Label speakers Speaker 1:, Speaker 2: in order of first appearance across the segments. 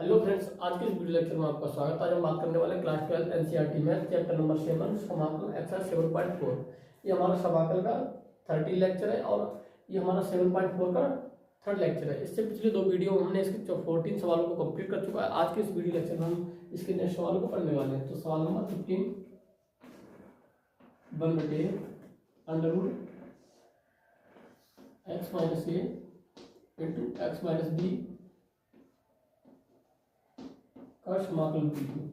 Speaker 1: Hello friends, आज के इस वीडियो लेक्चर में आपका स्वागत है। आज हम बात करने वाले class 12 NCERT math chapter number 7 समाकल एक्सरसाइज 7.4। ये हमारा समाकल का 30 लेक्चर है और ये हमारा 7.4 का थर्ड लेक्चर है। इससे पिछले दो वीडियो में हमने इसके 14 सवालों को कंप्लीट कर चुका है। आज के इस वीडियो लेक्चर में हम इसके नेक्स्ट सवालों को पढ़ने वाले हैं। तो सवाल नंबर 15 बन बटे अंडर रूट एक्स माइनस ए इंटू एक्स माइनस बी का समाकलन कीजिए।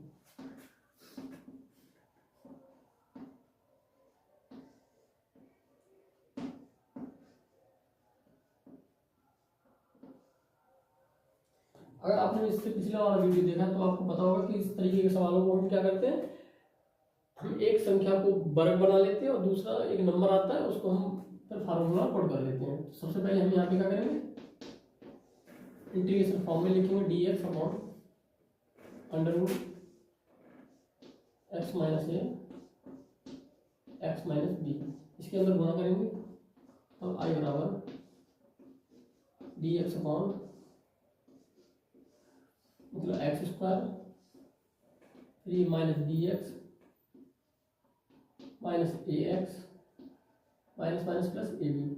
Speaker 1: अगर आपने इससे पिछला वाला वीडियो देखा तो आपको पता होगा कि इस तरीके के सवालों को हम क्या करते हैं, हम एक संख्या को वर्ग बना लेते हैं और दूसरा एक नंबर आता है उसको हम फिर फार्मूला पुट कर लेते हैं। सबसे पहले हम यहाँ पे क्या करेंगे, इंटीग्रेशन फॉर्म में लिखेंगे D x upon under root x minus ए एक्स माइनस बी, इसके अंदर गुणा करेंगे तो आई बराबर डी एक्स अपॉन मतलब X square three minus B X minus ए एक्स माइनस माइनस प्लस ए बी।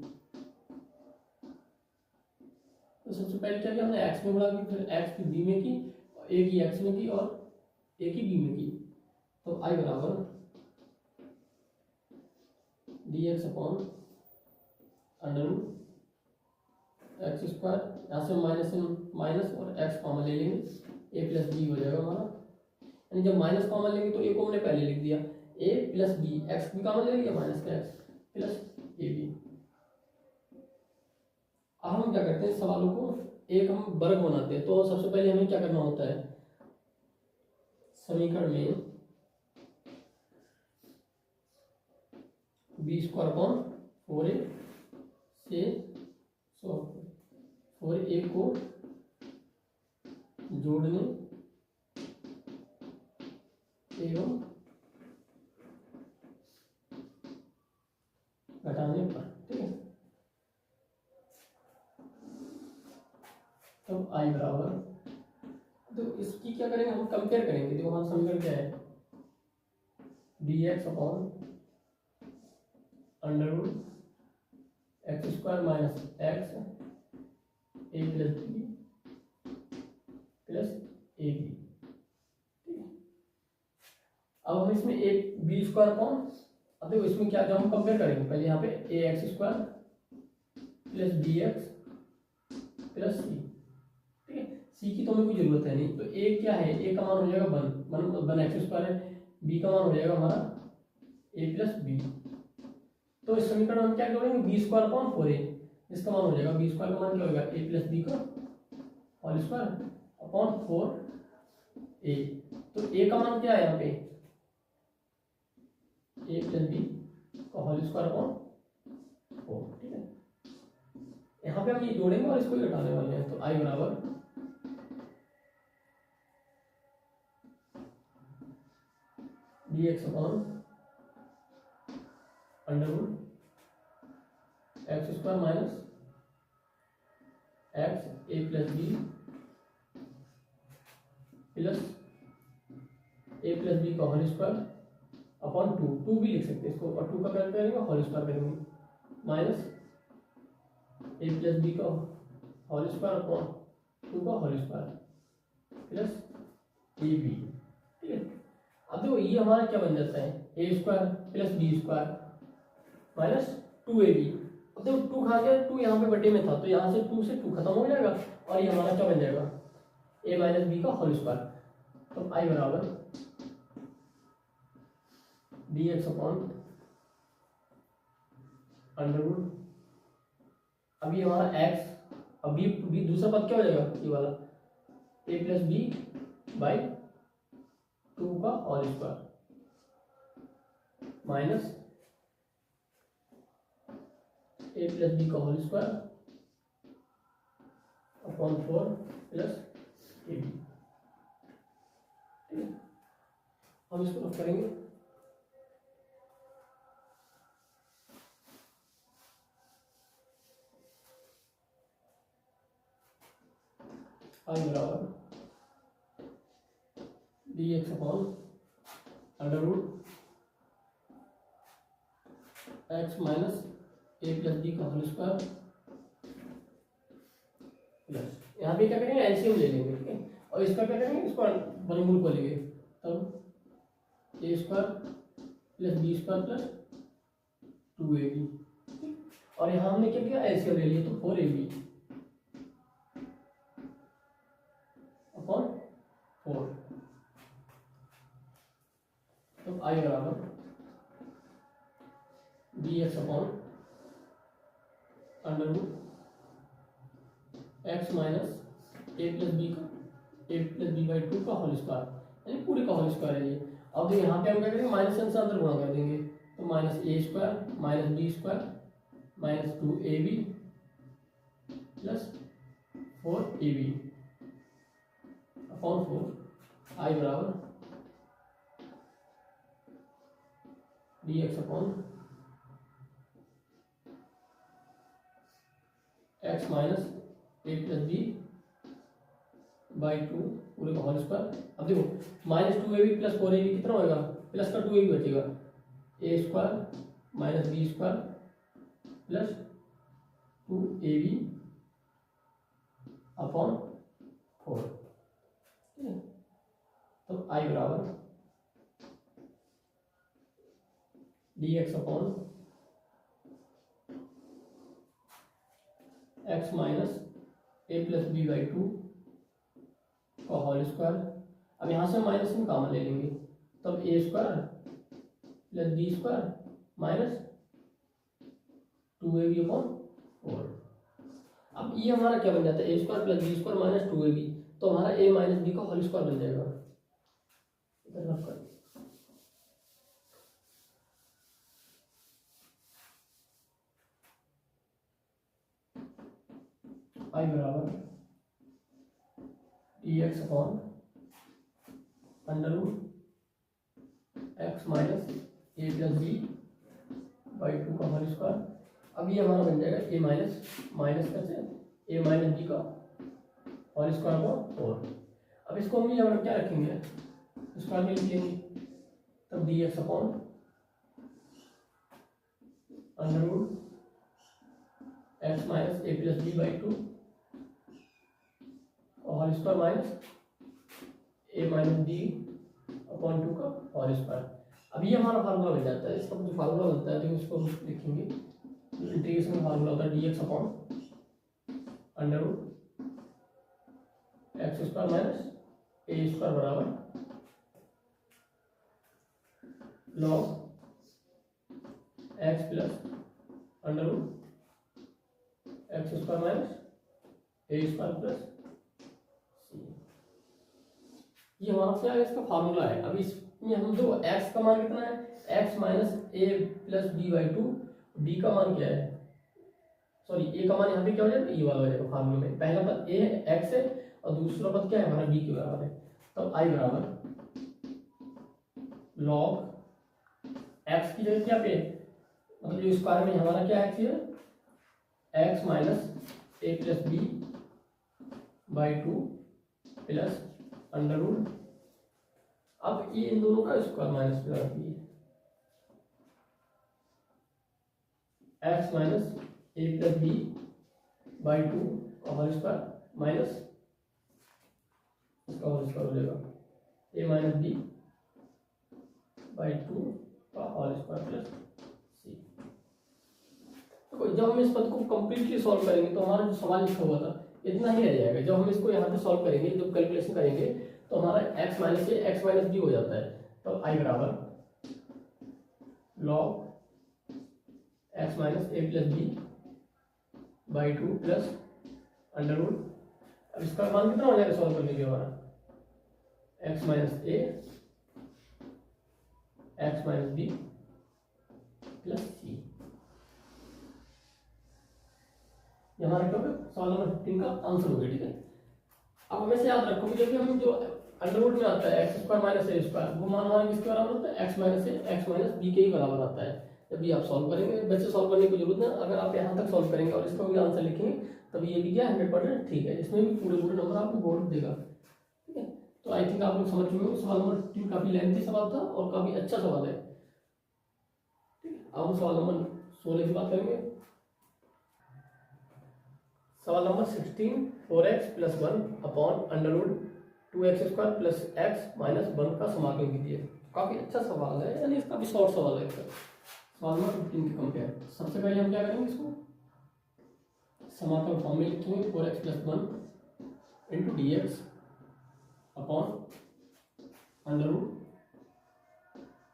Speaker 1: तो सबसे पहले क्या किया हमने एक्स में गुणा की, फिर एक्स की बी में की, ए की एक्स में की और ए की बी में की। तो आई बराबर D x upon under root x square, यहाँ से माइनस माइनस और एक्स कॉमन ले लेंगे, ए प्लस बी हो जाएगा हमारा। यानी जब माइनस कॉमन लेंगे तो ए को हमने पहले लिख दिया, ए प्लस बी, एक्स भी कॉमन ले लिया माइनस का एक्स प्लस ए बी। अब हम क्या करते हैं, सवालों को एक हम वर्ग बनाते हैं। तो सबसे पहले हमें क्या करना होता है, समीकरण में बी स्क्वायर अपॉन 4a से 4a को जोड़ने एवं घटाने पर, ठीक है। तो आई बराबर, तो इसकी क्या करेंगे हम कंपेयर करेंगे। देखो हमारा समीकरण क्या है, d x upon under root x square minus x A plus b plus A B, ठीक है। अब हम इसमें एक बी स्क्वायर अपॉन, अब देखो इसमें क्या हम कंपेयर करेंगे, पहले यहाँ पे A X square plus B X plus C, ठीक है। सी की तो हमें कोई जरूरत है नहीं, तो ए क्या है, ए का मान हो जाएगा वन एक्स स्क्वायर है, बी का मान हो जाएगा हमारा ए प्लस बी। तो इस समीकरण में क्या करेंगे, बी स्क्वायर अपॉन 4a, इसका मान हो जाएगा बी स्क्वायर का मान क्या होगा, ए प्लस बी का होल स्क्वायर अपॉन 4a। तो ए का मान क्या है यहाँ पे, ए प्लस बी का होल स्क्वायर अपॉन 4, ठीक है। यहाँ पे हम ये जोड़ेंगे और इसको घटाने वाले हैं। तो आई बराबर D x upon under root x square minus x ए प्लस बी का होल स्क्वायर अपॉन 2 भी लिख सकते हैं इसको, और 2 का क्या करेंगे होल स्क्वायर करेंगे, माइनस ए प्लस बी का होल स्क्वायर अपॉन 2 का whole square plus A B, ठीक है। अब देखो ये हमारा क्या बन जाता है, A square plus B square minus 2ab। अब देखो 2 कहाँ गया, 2 यहाँ पे बटे में था, तो यहाँ से 2 से 2 खत्म हो जाएगा और ये हमारा क्या बन जाएगा, a माइनस बी का होल स्क्वायर। तो आई बराबर D x upon under root, अभी हमारा x, अभी बी दूसरा पद क्या हो जाएगा, ये वाला a प्लस बी बाई 2 का होल स्क्वायर माइनस ए प्लस बी का whole square upon 4 plus A B, ठीक है। हम इसको रख करेंगे, आई बराबर dx upon under root x minus ए प्लस बी का होल स्क्वायर प्लस यहाँ पे क्या करेंगे एलसीएम ले लेंगे, ठीक है, और इसका क्या करेंगे, इसको वर्गमूल को लेंगे, तब A square plus B square plus 2ab, और यहाँ हमने क्या किया एलसीएम ले लिया, तो 4ab अपॉन 4, तो आई बराबर dx upon under root x minus A plus B by 2 का होल स्क्वायर, यानी पूरे का होल स्क्वायर है ये। अब यहाँ पे हम क्या करेंगे, माइनस से अंदर गुणा कर देंगे, तो minus A square minus B square minus 2ab plus 4ab upon 4, I बराबर dx upon X minus A plus B by 2 पूरे का होल स्क्वायर। अब देखो माइनस 2ab प्लस 4ab कितना होगा, प्लस का 2ab बचेगा, A square minus B square plus 2ab upon 4, ठीक है, तो आई बराबर dx upon X minus A plus B by 2 का होल स्क्वायर। अब यहाँ से माइनस में कॉमन ले लेंगे, तब A square plus B square minus 2ab upon 4। अब ये हमारा क्या बन जाता है, A square plus B square minus 2ab, तो हमारा ए माइनस बी का होल स्क्वायर बन जाएगा, इधर रख कर आई बराबर dx upon under root x minus A plus B by 2 का होल स्क्वायर। अब ये हमारा बन जाएगा ए माइनस कैसे, ए माइनस बी का होल स्क्वायर अपॉन 4। अब इसको हम यहाँ क्या रखेंगे, स्क्वायर में लिख लेंगे, तब dx upon under root x minus A plus B by 2 whole square minus a minus b upon 2 का होल स्क्वायर। अब ये हमारा फार्मूला बन जाता है, इसका जो फार्मूला बनता है तो इसको हम लिखेंगे, इंटीग्रेशन का फार्मूला होता है dx upon under root x square minus A square बराबर log X plus under root x square minus A square plus, ये हमारा क्या है, इसका फार्मूला है। अब इसमें हम जो x का मान कितना है, x minus A plus B by 2, b का मान क्या है, सॉरी ए का मान यहाँ पे क्या हो जाएगा, ये वाला हो जाएगा फार्मूले में, पहला पद a x है और दूसरा पद क्या है हमारा b के बराबर है, तब i बराबर log x की जगह क्या पे, मतलब जो स्क्वायर में हमारा क्या x है, x minus A plus B by 2 plus under root, अब ये इन दोनों का स्क्वायर माइनस में रख दिए, x minus A plus B by 2 का होल स्क्वायर माइनस इसका होल स्क्वायर हो जाएगा, ए माइनस बी बाई 2 का होल स्क्वायर प्लस सी। तो जब हम इस पद को कंप्लीटली सॉल्व करेंगे तो हमारा जो सवाल लिखा हुआ था इतना ही रह जाएगा। जब हम इसको यहाँ पे सॉल्व करेंगे, जब कैलकुलेशन करेंगे तो हमारा x माइनस ए एक्स माइनस बी हो जाता है, तो i बराबर log x minus A plus B by 2 plus under root, अब इसका मान कितना हो जाएगा सॉल्व करने के हमारा, x माइनस ए एक्स माइनस बी प्लस सी। ये हमारा टॉपिक सवाल नंबर 15 का आंसर हो गया, ठीक है। अब हमें से याद रखो जब भी हम जो अंडर रूट में आता है x square minus A square, वो मान हमारा किसके बराबर होता है, एक्स माइनस ए एक्स माइनस बी के ही बराबर आता है। जब भी आप सॉल्व करेंगे, वैसे सॉल्व करने की जरूरत नहीं, अगर आप यहाँ तक सॉल्व करेंगे और इसका भी आंसर लिखेंगे तब ये भी क्या 100% ठीक है, इसमें भी पूरे नंबर आपको बोर्ड देगा, ठीक है। तो आई थिंक आप लोग समझ चुके हो। सवाल नंबर 3 काफी लेंथी सवाल था और काफी अच्छा सवाल है। ठीक है, अब हम सवाल नंबर 16 की बात करेंगे। सवाल number 16, 4x + 1 upon under root 2x² + x - 1 का समाकलन कीजिए। काफी अच्छा सवाल है, यानी इसका भी शॉर्ट सवाल है। सवाल नंबर 15 के कंपेयर। सबसे पहले हम क्या करेंगे, इसको समाकलन फॉर्म में लिखेंगे। 4x + 1 into dx upon under root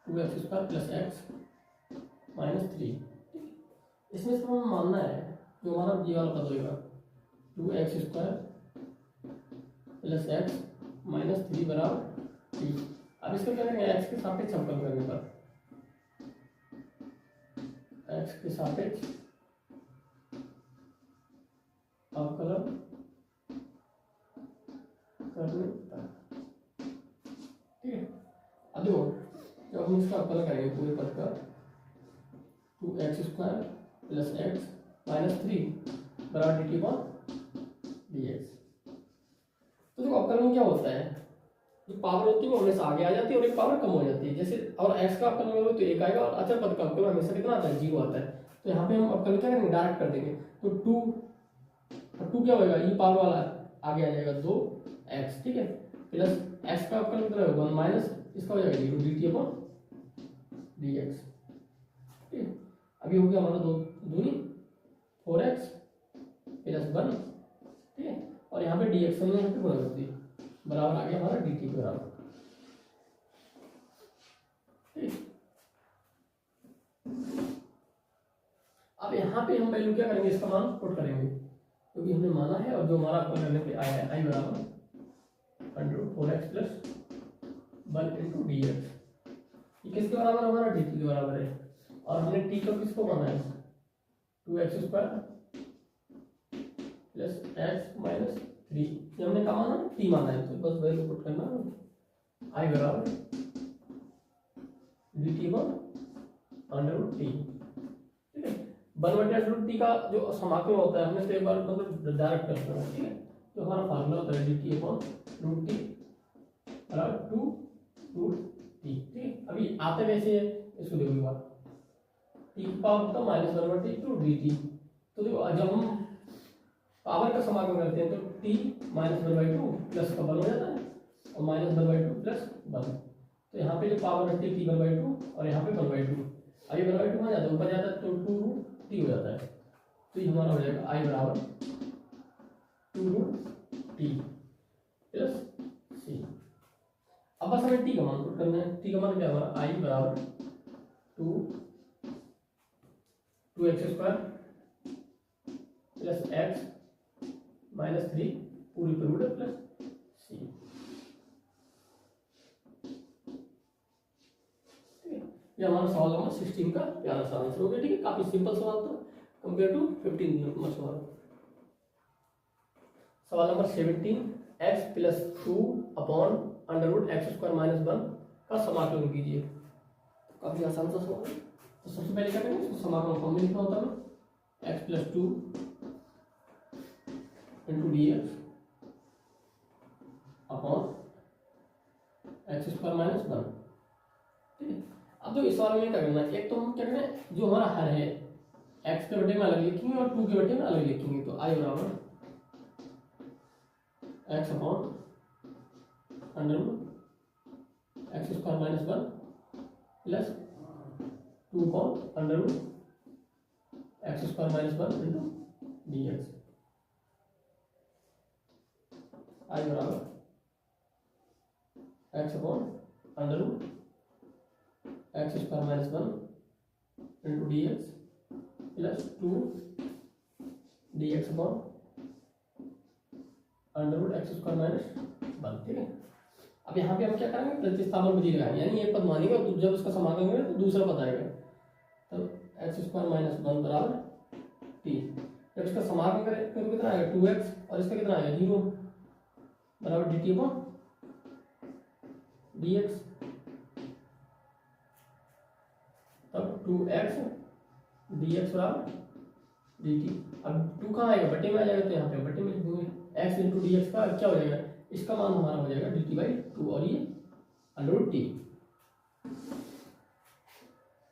Speaker 1: 2x² + x - 3। इसमें से हमें मानना है जो हमारा ये वाला पद होगा 2x² + x - 3 बराबर 3। अब इसको क्या करेंगे, x के सापेक्ष अवकलन करने पर, x के सापेक्ष अवकलन करने पर। ठीक है, अब देखो जब हम इसका अवकलन करेंगे पूरे पद का 2x² + x - 3 बराबर dt/dx। तो देखो अवकलन क्या होता है, जो पावर होती है वो हमेशा आगे आ जाती है और एक पावर कम हो जाती है। जैसे और x का अवकलन करोगे तो 1 आएगा और अचर पद का अवकलन हमेशा कितना आता है, 0 आता है। तो यहाँ पे हम अवकलन क्या करेंगे, डायरेक्ट कर देंगे। तो 2 क्या होगा, ये पावर वाला आगे आ जाएगा 2x। ठीक है, प्लस x का अवकलन कितना होगा 1 माइनस इसका हो जाएगा 0 dt/dx। ठीक है, अभी हो गया हमारा 2 दूनी 4x + 1। ठीक है, और यहाँ पे dx हमने यहाँ पे गुणा कर दी, बराबर आ गया हमारा dt के बराबर। ठीक, अब यहाँ पे हम वैल्यू क्या करेंगे, इसका मान पुट करेंगे क्योंकि हमने माना है। और जो हमारा अवकलन करने पे आया है i बराबर √4x + 1 इंटू dx। ये किसके बराबर है, हमारा dt के बराबर है। और हमने t को किसको माना है, 2x² + x - 3। ये हमने कहा माना, t माना है। तो बस वैल्यू पुट करना, i बराबर dt/√t। ठीक है, 1/√t का जो समाकलन होता है हमने तो एक बार मतलब डायरेक्ट कर दिया। ठीक है, तो हमारा फार्मूला होता है dt/√t बराबर 2√t। ठीक है, अभी आते वैसे इसको देखो एक बार, t की पावर होता है -1/2 dt। तो देखो जब हम पावर का समाकलन करते हैं तो t -1/2 प्लस का 1 हो जाता है और -1/2 + 1। तो यहाँ पे जो पावर रहती है t/2 और यहाँ पे 1/2। अब ये 1/2 हो जाता है, ऊपर जाता है तो 2√t हो जाता है। तो ये हमारा हो जाएगा i बराबर 2√t + c। अब बस हमें t का मान पुट करना है। t का मान क्या हमारा i बराबर 2x² + x - 3 पूरी पर रूट प्लस c। ये हमारा सवाल नंबर 16 का प्यारा सा आंसर हो गया। ठीक है, काफी सिंपल सवाल था कंपेयर टू 15 नंबर सवाल। सवाल नंबर 17, x + 2 अपॉन √x² - 1 का समाकलन कीजिए। काफी आसान सा सवाल है। तो सबसे पहले क्या करेंगे, इसको समाकलन फॉर्म में लिखना होता है x + 2 into dx upon x² - 1। ठीक है, अब तो इस वाले में क्या करना है, एक तो हम क्या करना है, जो हमारा हर है x के बटे में अलग लिखेंगे और 2 के बटे में अलग लिखेंगे। तो i बराबर x upon √x² - 1 plus 2 upon √x² - 1 into dx। i बराबर x upon √x² - 1 into dx plus 2 dx upon √x² - 1। ठीक है, अब यहाँ पे हम क्या करेंगे, प्रतिस्थापन विधि लगाएंगे, यानी एक पद मानेंगे और जब उसका समाकलन करेंगे तो दूसरा पद आएगा। तब x² - 1 बराबर t। जब इसका समाकलन करें तो कितना आएगा 2x और इसका कितना आएगा 0 बराबर dt/dx। तब 2x dx बराबर dt। अब 2 कहाँ आएगा, बटे में आ जाएगा। तो यहाँ पे बटे में लिख दूंगे x इंटू dx का क्या हो जाएगा, इसका मान हमारा हो जाएगा dt/2 और ये √t।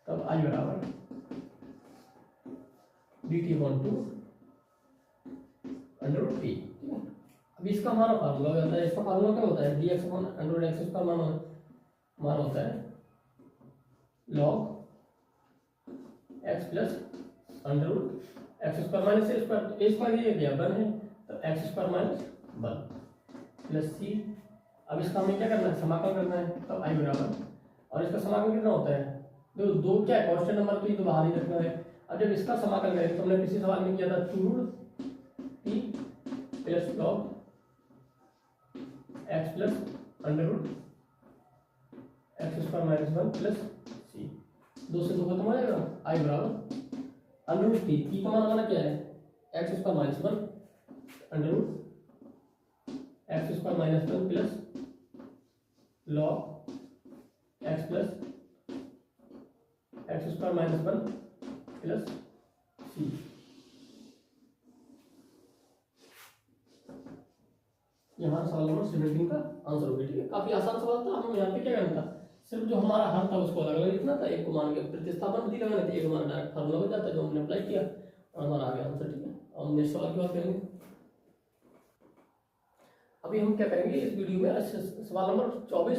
Speaker 1: तब i बराबर dt/2 √t। ठीक है, अब इसका हमारा फार्मूला हो जाता है। इसका फार्मूला क्या होता है, dx/√x² मान होता है log x plus √x² minus a square. तो a स्क्वायर ये क्या 1 है, तो x² माइनस 1 प्लस c। अब इसका हमें क्या करना है, समाकलन करना है। तब i बराबर, और इसका समाकलन कितना होता है, देखो दो क्या है कांस्टेंट नंबर, तो ये तो बाहर ही रखना है। अब जब इसका समाकलन करेंगे तो हमने पिछले सवाल में किया था 2√t plus log x plus √x² minus 1 plus c। 2 से 2 खत्म हो जाएगा। i बराबर √t का मान हमारा क्या है, x² minus 1 √x² minus 1 plus log x plus x² minus 1 plus c। ये हमारा सवाल नंबर 17 का आंसर हो गया। ठीक है, काफी आसान सवाल था। हमें यहाँ पे क्या करना था, सिर्फ जो हमारा हल था उसको अलग अलग लिखना था। एक को मान के प्रतिस्थापन विधि लगानी थी, एक हमारा डायरेक्ट फार्मूला बन जाता है जो हमने अप्लाई किया और हमारा आ गया आंसर। ठीक है, हम नेक्स्ट सवाल की बात करेंगे। अभी हम क्या करेंगे इस वीडियो में सवाल नंबर 24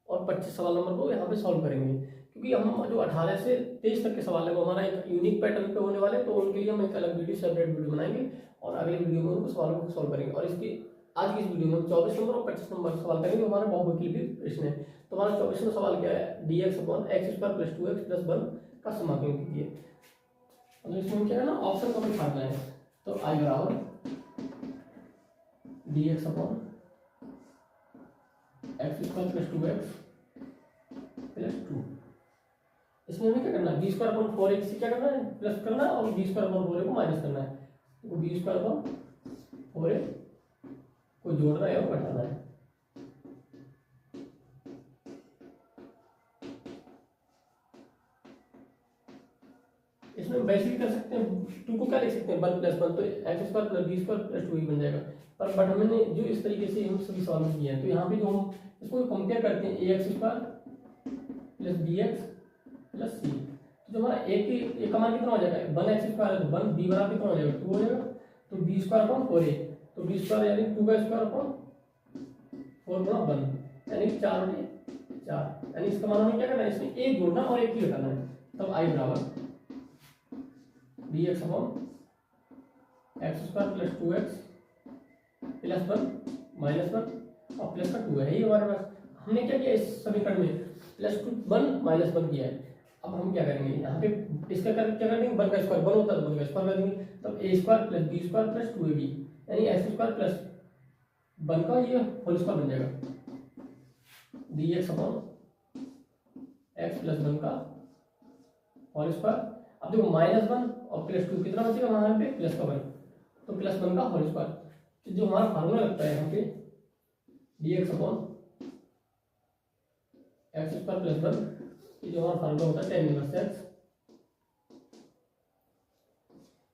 Speaker 1: और 25 सवाल नंबर को यहाँ पे सॉल्व करेंगे, क्योंकि हम जो 18 से 23 तक के सवाल है वो हमारा एक यूनिक पैटर्न पे होने वाले, तो उनके लिए हम एक अलग वीडियो सेपरेट वीडियो बनाएंगे और अगले वीडियो में उनको सवालों को सॉल्व करेंगे। और इसकी आज की इस वीडियो में हम 24 नंबर और 25 नंबर सवाल करेंगे, हमारे बहुविकल्पी प्रश्न है। तो हमारा 24वां सवाल क्या है, dx/x² प्लस 2x प्लस 1 का समाकलन कीजिए। तो इसमें क्या है ना, ऑप्शन को निकालना है। तो i बराबर dx/x² प्लस 2x प्लस 2। इसमें हमें क्या करना है, b²/4 से क्या करना है, प्लस करना है, और b²/4 को माइनस करना है। तो b²/4 को जोड़ना है और घटाना है। इसमें वैसे भी कर सकते हैं, 2 को क्या लिख सकते हैं 1 प्लस 1, तो x² प्लस b² प्लस 2 ही बन जाएगा। पर बट हमने जो इस तरीके से हम सभी सवाल में किए हैं, तो यहाँ पे जो हम इसको कंपेयर करते हैं ax² plus bx plus c, तो जो हमारा a का मान कितना हो जाएगा, 1x² है तो 1, b बराबर कितना हो जाएगा 2 हो जाएगा। तो b²/4a, तो b² यानी 2 का स्क्वायर 4 गुणा 1 यानी 4/4, यानी इसका मान हमें क्या करना है, इसमें एक जोड़ना और एक ही घटाना है। तब i बराबर dx/x² plus 2x plus 1 minus 1 और प्लस का 2 है, यही हमारे पास। हमने क्या किया इस समीकरण में, प्लस 2 1 माइनस 1 किया है। अब हम क्या करेंगे यहाँ पे इसका क्या कर देंगे, 1 का स्क्वायर 1 होता है तो 1 का स्क्वायर कर देंगे। तब a² plus b² plus 2ab यानी x² प्लस 1 का ये होल स्क्वायर बन जाएगा, dx/x प्लस 1 का होल स्क्वायर। अब देखो -1 और प्लस 2 कितना बचेगा वहां पे, प्लस का 1, तो प्लस 1 का होल स्क्वायर। तो जो हमारा फार्मूला लगता है यहाँ पे dx/x² प्लस 1, ये जो हमारा फार्मूला होता है tan इनवर्स x।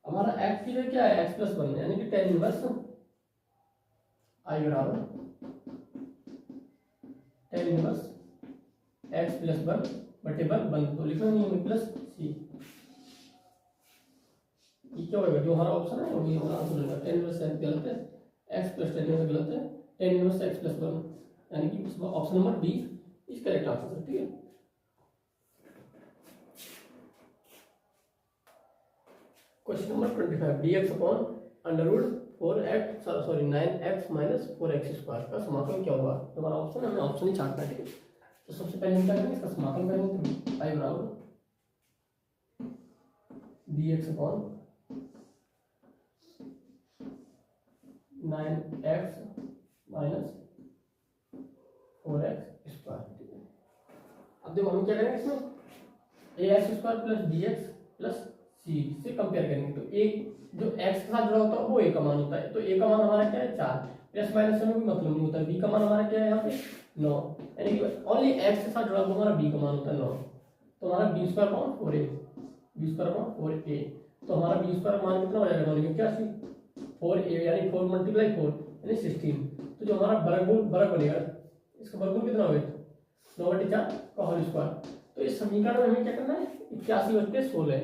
Speaker 1: हमारा x की जगह क्या है, x प्लस 1 यानी कि tan इनवर्स i बराबर tan इनवर्स x प्लस 1 बटे 1 तो लिखना नहीं है प्लस c। ये क्या होगा, जो हमारा ऑप्शन है वही हमारा आंसर होगा। tan इनवर्स x गलत है, x प्लस tan इनवर्स गलत है, tan इनवर्स x प्लस 1 यानी कि option number D is correct answer. ठीक है, question number 25, dx/(4x) 9x minus 4x² का समाकलन क्या होगा। हमारा ऑप्शन है, हमें ऑप्शन ही छांटना है। ठीक है, तो सबसे पहले हम क्या करेंगे, इसका समाकलन करेंगे। तो i बराबर dx/(9x माइनस 4x²। ठीक है, अब देखो हम क्या करेंगे, इसमें ax² plus bx plus c से कंपेयर करेंगे। तो एक जो x के साथ जुड़ा होता है वो a का मान होता है, तो a का मान हमारा क्या है 4, प्लस माइनस में कोई मतलब नहीं होता है। b का मान हमारा क्या है यहाँ पे 9, यानी कि ओनली x के साथ जुड़ा हुआ हमारा b का मान होता है 9। तो हमारा b²/4a, b²/4a, तो हमारा b² मान कितना हो जाएगा, 81, 4a यानी 4 × 4 यानी 16। तो तो जो हमारा वर्ग बनेगा, इसका वर्गमूल कितना होगा, 9/4 का होल स्क्वायर। तो इस समीकरण में हमें क्या करना है, 81/16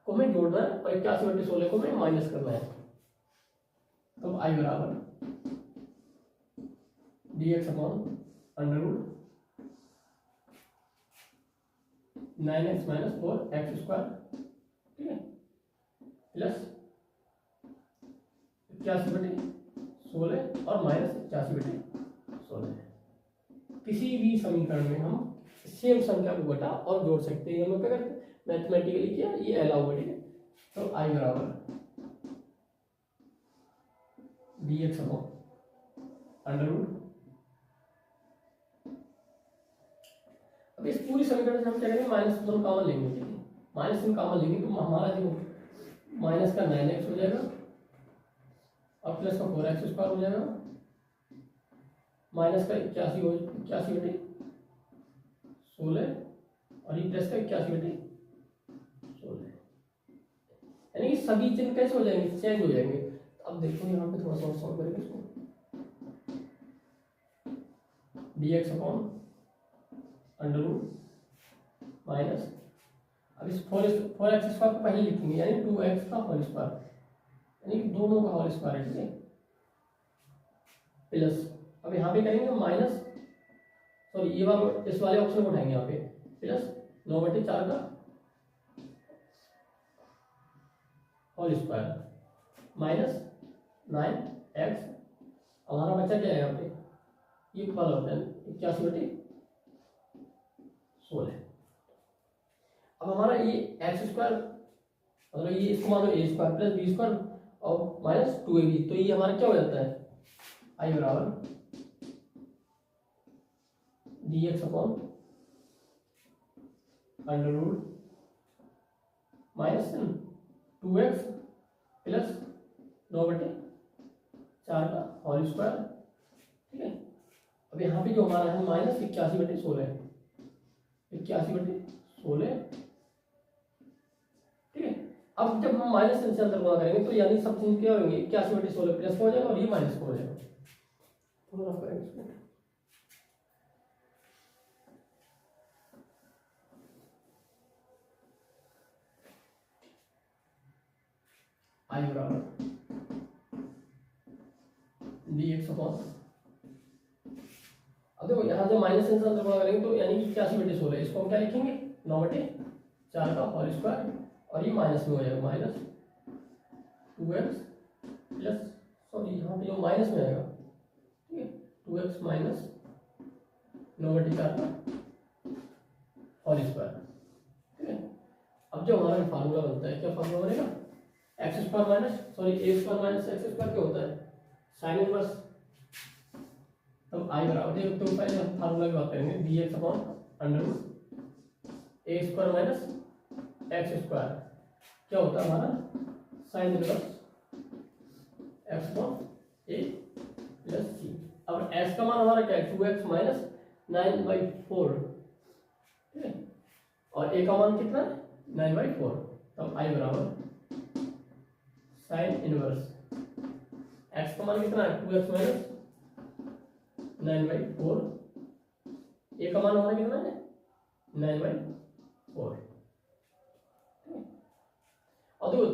Speaker 1: को हमें जोड़ना है और 81/16 को हमें माइनस करना है। तो आई बराबर dx upon under root 9x minus 4x square, ठीक है, प्लस 81/16 और माइनस 81/16। किसी भी समीकरण में हम सेम संख्या को घटा और जोड़ सकते हैं। हम लोग क्या करते हैं, मैथमेटिकली किया, ये अलाउ है, ठीक है। तो आई बराबर dx अपॉन अंडर रूट, अब इस पूरी समीकरण से हम क्या करेंगे, माइनस दोनों कॉमन लेंगे, ठीक है। माइनस में कॉमन लेंगे तो हमारा जो माइनस का 9x हो जाएगा और प्लस का 4x स्क्वायर हो जाएगा, माइनस का 81/16 और ये प्लस का 81/16, यानी कि सभी चिन्ह कैसे हो जाएंगे, चेंज हो जाएंगे। अब देखो यहाँ पे थोड़ा सा सॉल्व करेंगे इसको, dx upon under root minus, अब इस 4x स्क्वायर को पहले लिखेंगे, यानी 2x का होल स्क्वायर, यानी कि दोनों का होल स्क्वायर है, ठीक है, प्लस अब यहाँ पे करेंगे माइनस, सॉरी ये वाला इस वाले ऑप्शन को उठाएंगे यहाँ पे, प्लस 9/4 का होल स्क्वायर माइनस 9x, हमारा बचा क्या है यहाँ पे, ये वाला होता है 81/16। अब हमारा ये एक्स स्क्वायर, मतलब ये इसको मान लो a square plus b square और माइनस 2ab, तो ये हमारा क्या हो जाता है, आई बराबर dx upon under root minus 2x plus 9/4 का होल स्क्वायर, ठीक है। अब यहाँ पे जो हमारा है माइनस 81/16, 81/16, ठीक है। अब जब हम माइनस से अंदर गुणा करेंगे तो यानी सब चीज क्या होंगे, 81/16 प्लस का हो जाएगा और ये माइनस का हो जाएगा। थोड़ा सा करेंगे इसमें, आई बराबर dx अपॉन, अब देखो यहाँ से माइनस से अंदर गुणा करेंगे तो यानी कि 81/16, इसको हम क्या लिखेंगे, 9/4 का होल स्क्वायर और ये माइनस में हो जाएगा, माइनस 2x प्लस, सॉरी यहाँ पे जो माइनस में आएगा, ठीक है, 2x माइनस 9/4 का होल स्क्वायर, ठीक है। अब जो हमारा फार्मूला बनता है, क्या फार्मूला बनेगा, एक्स स्क्वायर माइनस, सॉरी ए स्क्वायर माइनस एक्स स्क्वायर क्या होता है, साइन इनवर्स। तब आई बराबर, तो पहले हम फार्मूला की बात करेंगे, dx अपॉन अंडर रूट ए स्क्वायर माइनस एक्स स्क्वायर क्या होता है हमारा, साइन इनवर्स एक्स अपॉन ए प्लस सी। अब एक्स का मान हमारा क्या है, 2x माइनस 9/4, ठीक है, और ए का मान कितना है, 9/4। तब आई बराबर साइन इनवर्स एक्स का मान कितना है, 2x माइनस 9/4, ए का मान हमारा कितना है, 9/4, और देखो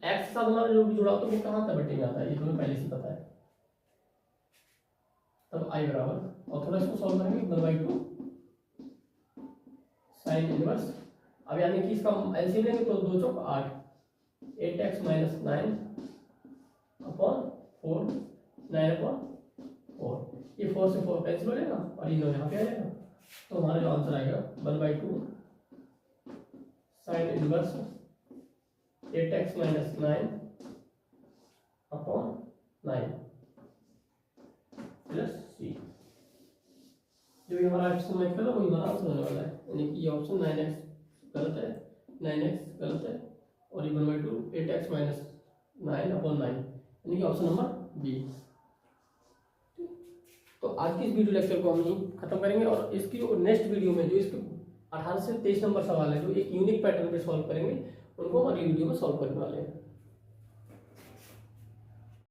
Speaker 1: एक्स के साथ हमारा जो भी जुड़ा हो तो वो कहाँ था, बटे में आता है, ये तुम्हें पहले से पता है। तब आई बराबर, और थोड़ा इसको सॉल्व करेंगे, 1/2 साइन इनवर्स, अब यानी कि इसका एलसीएम लेंगे तो 2 चौक 8, 8x माइनस 9 अपॉन 4, 9/4, ये 4 से 4 कैंसिल हो जाएगा और ये यहाँ पे आ जाएगा। तो हमारा जो आंसर आएगा 1/2 sine inverse 8x minus 9 upon 9 plus C. जो भी हमारा ऑप्शन में है वही हमारा आंसर होने वाला है, यानी कि ये ऑप्शन 9x गलत है, 9x गलत है और ये 1/2 8x माइनस 9 अपॉन 9, यानी कि ऑप्शन नंबर बी। तो आज की इस वीडियो लेक्चर को हम यहीं खत्म करेंगे और इसकी जो नेक्स्ट वीडियो में जो इसके 18 से 23 नंबर सवाल है जो एक यूनिक पैटर्न पे सॉल्व करेंगे, उनको हम अगली वीडियो में सॉल्व करने वाले हैं।